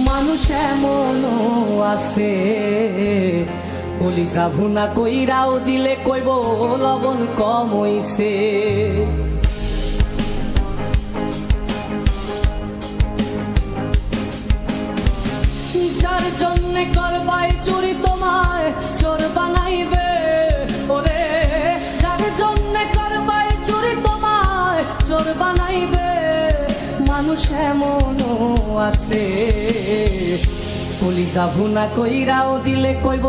মানুষ এমনও আছে কলিজা ভুনা কইরাও দিলে কইব লবণ কম হইছে। যার জন্যে করবাই চুরি তোমায় চোর বানাইবে, ওরে যার জন্যে করবাই চুরি তোমায় চোর বানাইবে। মানুষ এমনও আছে কলিজা ভুনা কইরাও দিলে কইব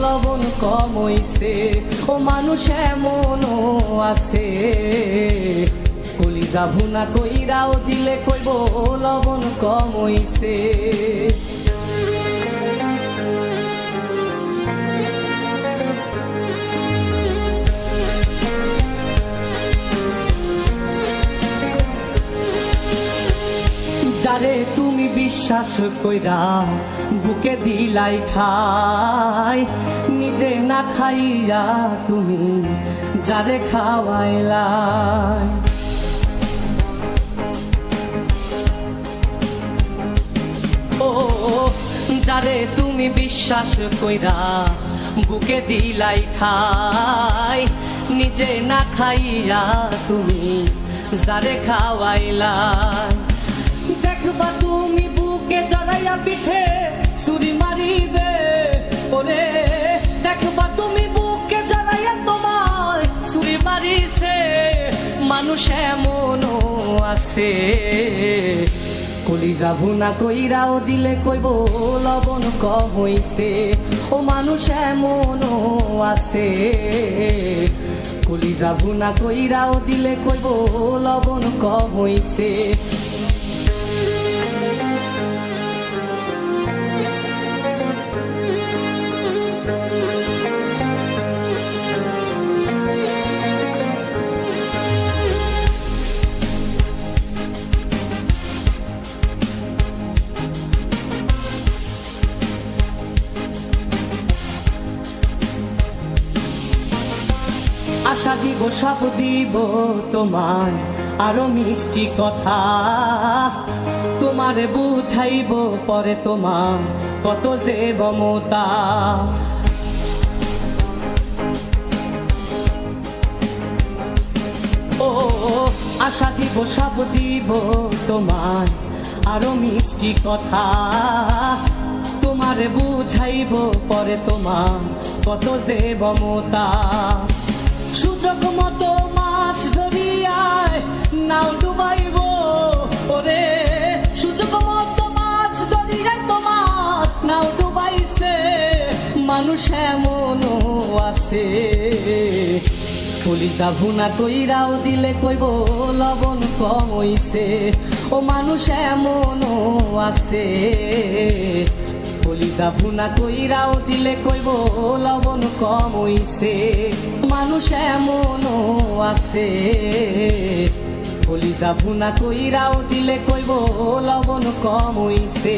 লবণ কম হইছে। ও মানুষ এমনও আছে কলিজা ভুনা কইরাও দিলে কইব লবণ কম হইছে। যারে তুমি বিশ্বাস কইরা বুকে দিলাই ঠাই, নিজে না খাইয়া তুমি যারে খাওয়াইলাই। ও যারে তুমি বিশ্বাস কইরা বুকে দিলাই ঠাই, নিজে না খাইয়া তুমি যারে খাওয়াইলাই। দেখবা তুমি বুকে জড়াইয়া পিঠে ছুরি মারিবে, ওরে দেখবা তুমি বুকে জড়াইয়া তোমায় ছুরি মারিছে। মানুষ এমনও আছে কলিজা ভুনা কইরাও দিলে কইব লবণ কম হইছে। ও মানুষ এমনও আছে কলিজা ভুনা কইরাও দিলে কইব লবণ কম হইছে। আশা দিব সব দিব তোমায় আরো মিষ্টি কথা, তোমারে বুঝাইব পরে তোমার কত যে মমতা। ও আশা দিব সব দিব তোমায় আরো মিষ্টি কথা, তোমারে বুঝাইব পরে তোমার কত যে মমতা। সুযোগ মতো মাছ ধরিয়ায় নাও ডুবাইব, ওরে সুযোগ মতো মাছ ধরিয়ায় তোমার নাও ডুবাইছে। মানুষ এমনও আছে কলিজা ভুনা কইরাও দিলে কইব লবণ কম হইছে। ও মানুষ এমনও আছে কলিজা ভুনা কইরাও দিলে কইব লবণ কম হইছে। মানুষ এমনও আছে কলিজা ভুনা কইরাও দিলে কইব লবণ কম হইছে।